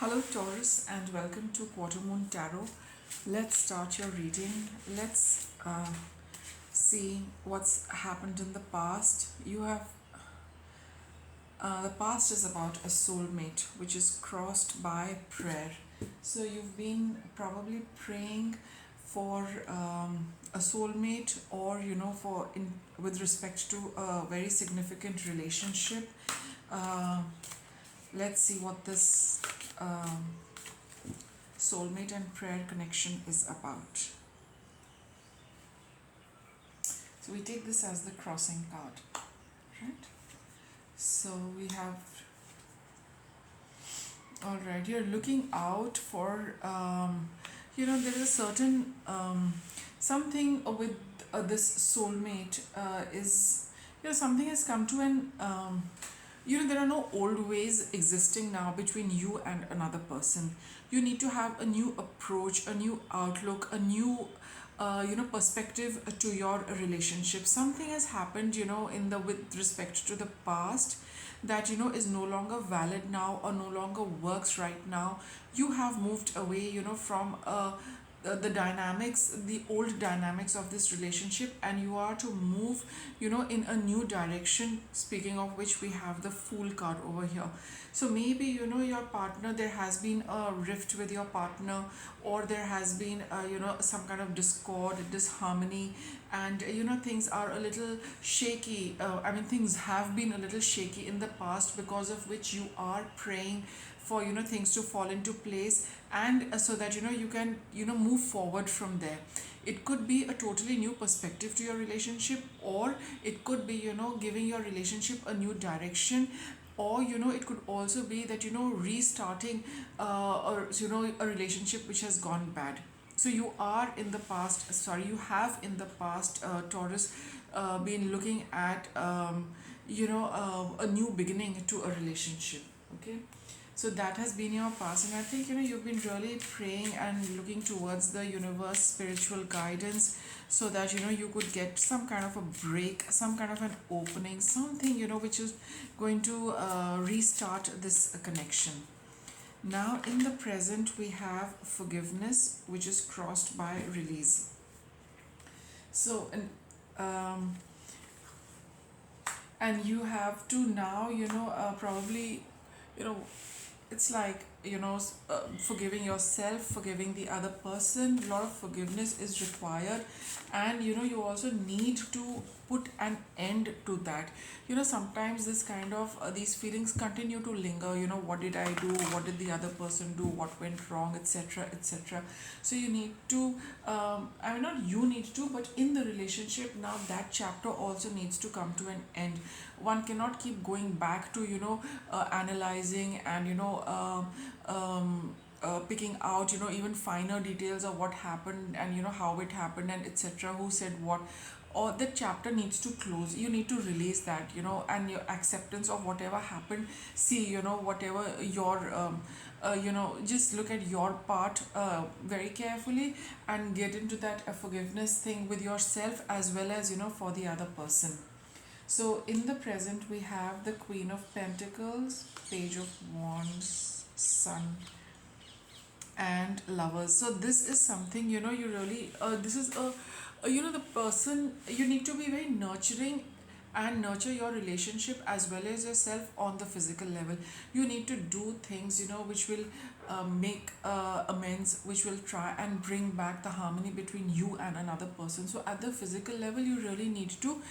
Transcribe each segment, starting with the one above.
Hello Taurus and welcome to Quarter Moon Tarot. Let's start your reading. Let's see what's happened in the past. The past is about a soulmate which is crossed by prayer. So you've been probably praying for a soulmate, or for in with respect to a very significant relationship. Uh, let's see what this soulmate and prayer connection is about. So we take this as the crossing card, right? So we have, all right, you're looking out for, there is a certain something with this soulmate is, something has come to an, there are no old ways existing now between you and another person. You need to have a new approach, a new outlook, a new perspective to your relationship. Something has happened, in the with respect to the past, that is no longer valid now or no longer works right now. You have moved away, from the dynamics, the old dynamics of this relationship, and you are to move, in a new direction. Speaking of which, we have the Fool card over here. So maybe, your partner, there has been a rift with your partner, or there has been, some kind of discord, disharmony, and, things are a little shaky. Things have been a little shaky in the past, because of which you are praying for, things to fall into place, and so that, you can, move forward from there. It could be a totally new perspective to your relationship, or it could be, giving your relationship a new direction, or it could also be that, restarting a relationship which has gone bad. So you are in the past, sorry, you have in the past, Taurus, been looking at a new beginning to a relationship. Okay, so that has been your past, and I think, you've been really praying and looking towards the universe, spiritual guidance, so that, you could get some kind of a break, some kind of an opening, something, which is going to restart this connection. Now in the present, we have forgiveness, which is crossed by release. So and you have to now, probably, you know it's like, forgiving yourself, forgiving the other person. A lot of forgiveness is required, and, you also need to put an end to that. Sometimes this kind of these feelings continue to linger. What did I do, what did the other person do, what went wrong, etc., etc. So you need to, not you need to, but in the relationship now, that chapter also needs to come to an end. One cannot keep going back to, analyzing and, picking out, even finer details of what happened, and, how it happened, and etc., who said what. Or the chapter needs to close. You need to release that, and your acceptance of whatever happened. See, whatever your just look at your part very carefully, and get into that forgiveness thing with yourself, as well as, for the other person. So in the present, we have the Queen of Pentacles, Page of Wands, Sun, and Lovers. So this is something, you really, this is the person, you need to be very nurturing and nurture your relationship as well as yourself on the physical level. You need to do things, which will make amends, which will try and bring back the harmony between you and another person. So at the physical level, you really need to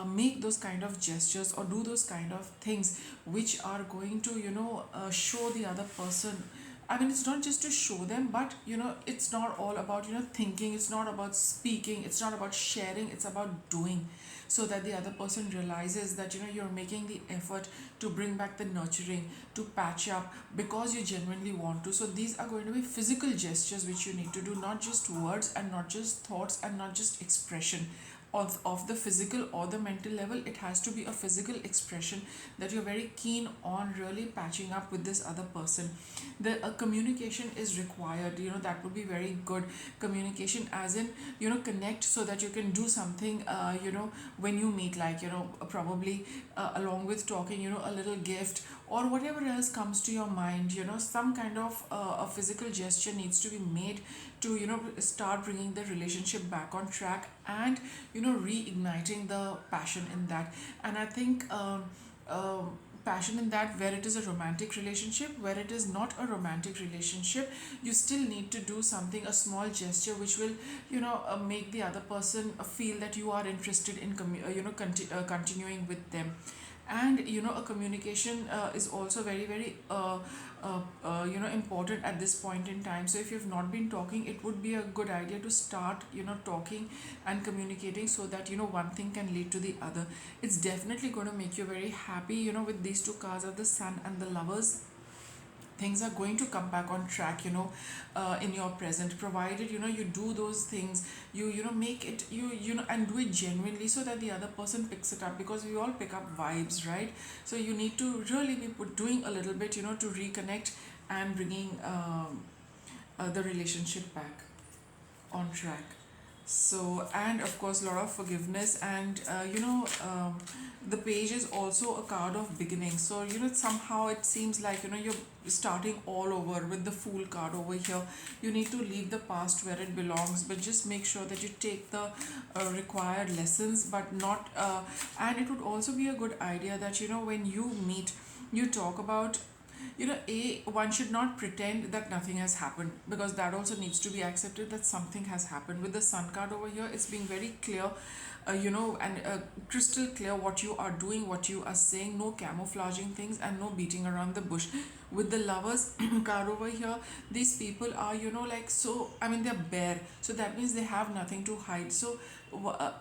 make those kind of gestures, or do those kind of things which are going to, show the other person. It's not just to show them, but, it's not all about, thinking, it's not about speaking, it's not about sharing, it's about doing, so that the other person realizes that, you're making the effort to bring back the nurturing, to patch up, because you genuinely want to. So these are going to be physical gestures which you need to do, not just words, and not just thoughts, and not just expression of the physical or the mental level. It has to be a physical expression that you're very keen on really patching up with this other person. The communication is required, that would be very good. Communication as in, connect, so that you can do something, when you meet, like, probably along with talking, a little gift, or whatever else comes to your mind. Some kind of a physical gesture needs to be made to start bringing the relationship back on track, and reigniting the passion in that. And I think passion in that, where it is a romantic relationship, where it is not a romantic relationship, you still need to do something, a small gesture which will make the other person feel that you are interested in continuing with them. And a communication is also very very important at this point in time. So if you've not been talking, it would be a good idea to start talking and communicating, so that one thing can lead to the other. It's definitely going to make you very happy. With these two cards of the Sun and the Lovers, things are going to come back on track, in your present, provided you do those things. You make it, and do it genuinely, so that the other person picks it up, because we all pick up vibes, right? So you need to really be doing a little bit, to reconnect and bringing the relationship back on track. So, and of course, a lot of forgiveness, and the page is also a card of beginning. So somehow it seems like you're starting all over with the Fool card over here. You need to leave the past where it belongs, but just make sure that you take the required lessons, but not and it would also be a good idea that when you meet, you talk about, one should not pretend that nothing has happened, because that also needs to be accepted, that something has happened. With the Sun card over here, it's being very clear, and crystal clear what you are doing, what you are saying. No camouflaging things, and no beating around the bush. With the Lovers card over here, these people are like, so I mean, they're bare, so that means they have nothing to hide. So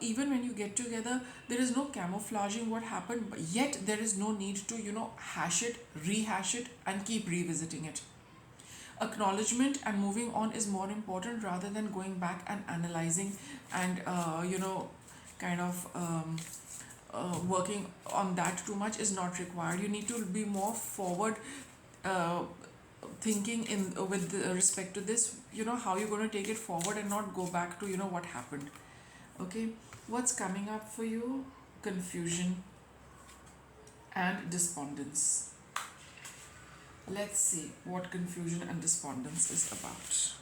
even when you get together, there is no camouflaging what happened, but yet there is no need to hash it, rehash it, and keep revisiting it. Acknowledgement and moving on is more important, rather than going back and analyzing, and kind of working on that too much is not required. You need to be more forward uh, thinking in with respect to this, how you're going to take it forward, and not go back to what happened. Okay, what's coming up for you? Confusion and despondence. Let's see what confusion and despondence is about.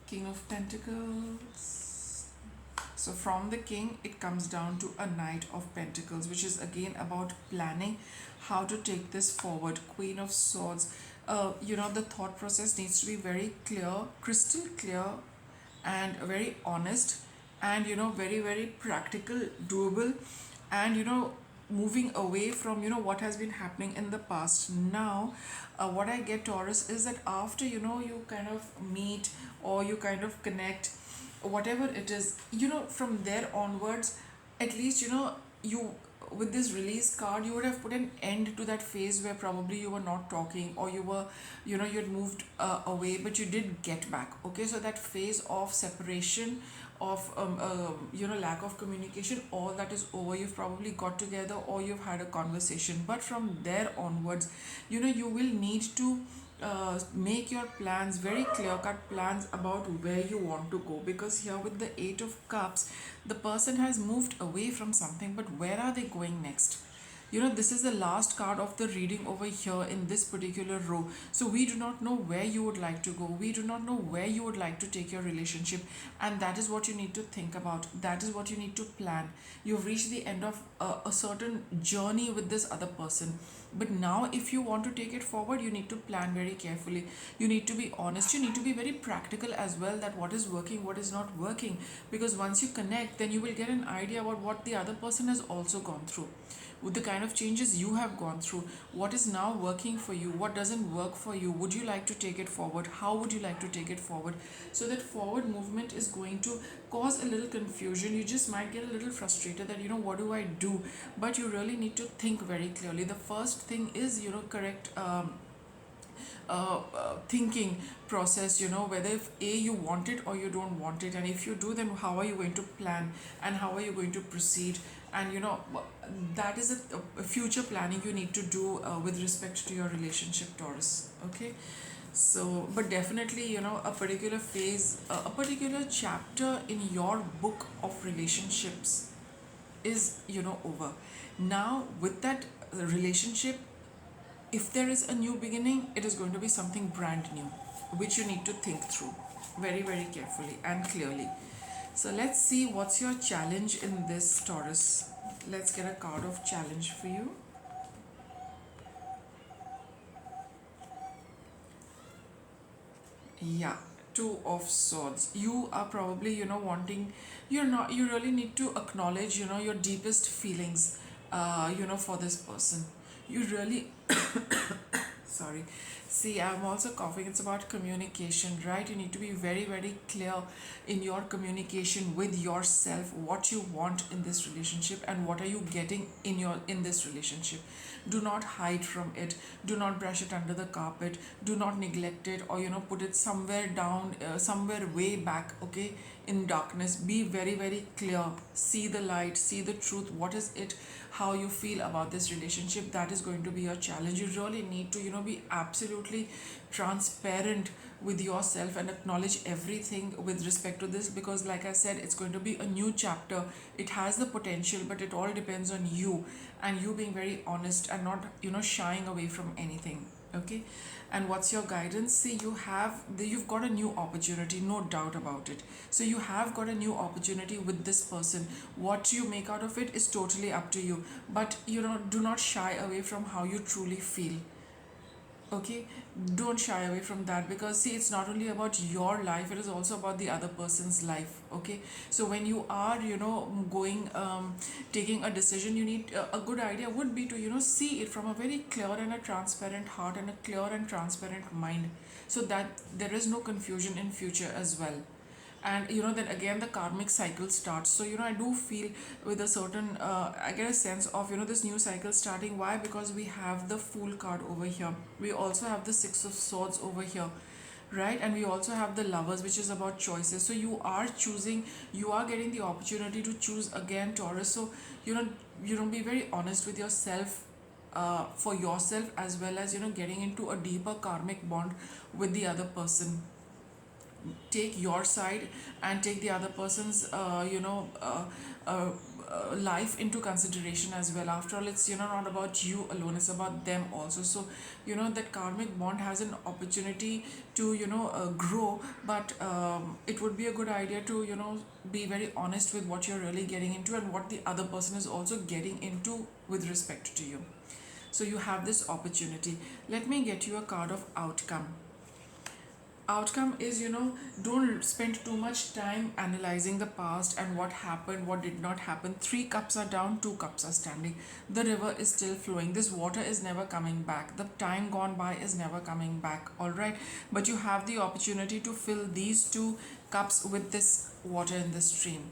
King of Pentacles. So from the King, it comes down to a Knight of Pentacles, which is again about planning how to take this forward. Queen of Swords. The thought process needs to be very clear, crystal clear, and very honest, and very very practical, doable, and moving away from what has been happening in the past. Now what I get, Taurus, is that after you kind of meet, or you kind of connect, whatever it is, from there onwards, at least you, with this Release card, you would have put an end to that phase where probably you were not talking, or you were you had moved away, but you did get back. Okay, so that phase of separation, of lack of communication, all that is over. You've probably got together, or you've had a conversation, but from there onwards, you will need to make your plans, very clear cut plans, about where you want to go. Because here with the Eight of Cups, the person has moved away from something, but where are they going next? This is the last card of the reading over here in this particular row. So we do not know where you would like to go, we do not know where you would like to take your relationship, and that is what you need to think about, that is what you need to plan. You've reached the end of a certain journey with this other person, but now if you want to take it forward, you need to plan very carefully. You need to be honest, you need to be very practical as well, that what is working, what is not working. Because once you connect, then you will get an idea about what the other person has also gone through, with the kind of changes you have gone through, what is now working for you, what doesn't work for you, would you like to take it forward, how would you like to take it forward. So that forward movement is going to cause a little confusion. You just might get a little frustrated that what do I do, but you really need to think very clearly. The first thing is correct thinking process, whether if you want it or you don't want it, and if you do, then how are you going to plan, and how are you going to proceed. And that is a future planning you need to do with respect to your relationship, Taurus. Okay, So, but definitely, a particular phase, a particular chapter in your book of relationships is, over. Now, with that relationship, if there is a new beginning, it is going to be something brand new, which you need to think through very, very carefully and clearly. So, let's see what's your challenge in this, Taurus. Let's get a card of challenge for you. Yeah, two of swords. You are probably, wanting, you really need to acknowledge, your deepest feelings, for this person. You really, sorry. See, I'm also coughing. It's about communication, right? You need to be very, very clear in your communication with yourself, what you want in this relationship and what are you getting in this relationship. Do not hide from it. Do not brush it under the carpet. Do not neglect it, or put it somewhere down, somewhere way back, okay, in darkness. Be very, very clear. See the light, see the truth. What is it? How you feel about this relationship? That is going to be your challenge. You really need to, be absolutely transparent with yourself and acknowledge everything with respect to this, because like I said, it's going to be a new chapter. It has the potential, but it all depends on you, and you being very honest and not, shying away from anything. Okay. And what's your guidance? See, you've got a new opportunity, no doubt about it. So you have got a new opportunity with this person. What you make out of it is totally up to you, but do not shy away from how you truly feel. Okay, don't shy away from that, because see, it's not only about your life, it is also about the other person's life. Okay, so when you are, going, taking a decision, you need, a good idea would be to, see it from a very clear and a transparent heart and a clear and transparent mind, so that there is no confusion in future as well. And then again the karmic cycle starts. So I do feel with a certain, I get a sense of, this new cycle starting. Why? Because we have the Fool card over here, we also have the Six of Swords over here, right? And we also have the Lovers, which is about choices. So you are choosing, you are getting the opportunity to choose again, Taurus. So be very honest with yourself, for yourself, as well as getting into a deeper karmic bond with the other person. Take your side and take the other person's, life into consideration as well. After all, it's, not about you alone, it's about them also. So that karmic bond has an opportunity to, grow, but it would be a good idea to, be very honest with what you're really getting into and what the other person is also getting into with respect to you. So you have this opportunity. Let me get you a card of outcome. Outcome is, don't spend too much time analyzing the past and what happened, what did not happen. Three cups are down, two cups are standing. The river is still flowing. This water is never coming back. The time gone by is never coming back. All right, but you have the opportunity to fill these two cups with this water in the stream.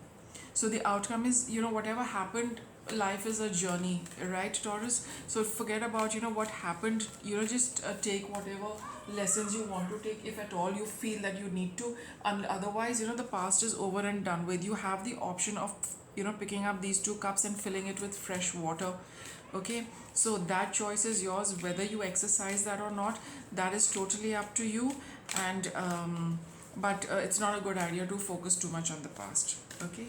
So the outcome is, whatever happened, life is a journey, right, Taurus? So forget about, what happened. Just take whatever lessons you want to take, if at all you feel that you need to. And otherwise, the past is over and done with. You have the option of, picking up these two cups and filling it with fresh water. Okay, so that choice is yours, whether you exercise that or not. That is totally up to you. And but it's not a good idea to focus too much on the past. Okay,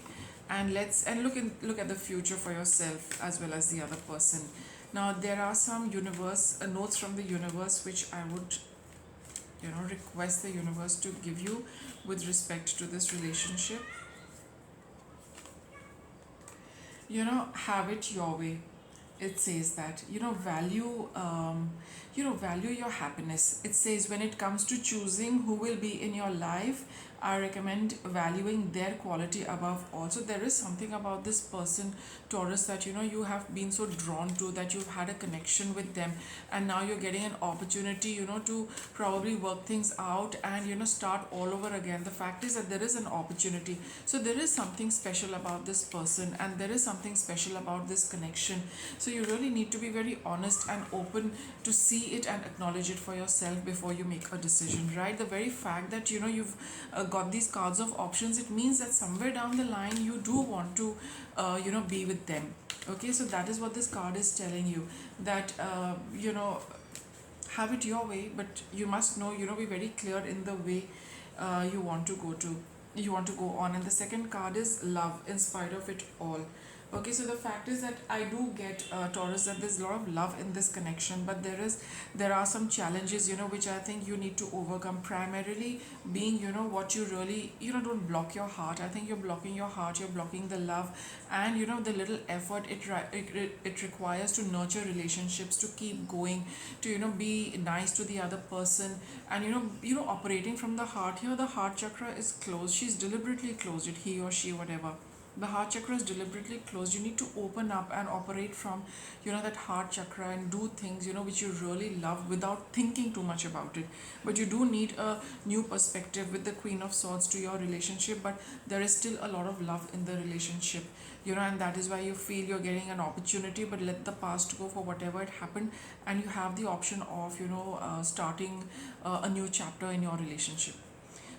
and look at the future for yourself as well as the other person. Now there are some universe, notes from the universe, which I would, request the universe to give you with respect to this relationship. Have it your way. It says that, value your happiness. It says, when it comes to choosing who will be in your life, I recommend valuing their quality above all. So there is something about this person, Taurus, that you have been so drawn to, that you've had a connection with them, and now you're getting an opportunity, to probably work things out and start all over again. The fact is that there is an opportunity. So there is something special about this person, and there is something special about this connection. So you really need to be very honest and open to see it and acknowledge it for yourself before you make a decision, right? The very fact that you've got these cards of options, it means that somewhere down the line you do want to be with them. Okay, so that is what this card is telling you, that have it your way, but you must know, be very clear in the way you want to go to, you want to go on. And the second card is love in spite of it all. Okay, so the fact is that I do get, Taurus, that there's a lot of love in this connection, but there are some challenges, which I think you need to overcome. Primarily being, what you really, don't block your heart. I think you're blocking your heart, you're blocking the love, and the little effort it requires to nurture relationships, to keep going, to be nice to the other person, and operating from the heart. Here the heart chakra is closed. She's deliberately closed it, he or she, whatever. The heart chakra is deliberately closed. You need to open up and operate from that heart chakra, and do things which you really love without thinking too much about it. But you do need a new perspective with the Queen of Swords to your relationship, but there is still a lot of love in the relationship, and that is why you feel you're getting an opportunity. But let the past go for whatever it happened, and you have the option of starting a new chapter in your relationship.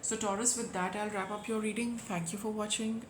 So Taurus, with that I'll wrap up your reading. Thank you for watching.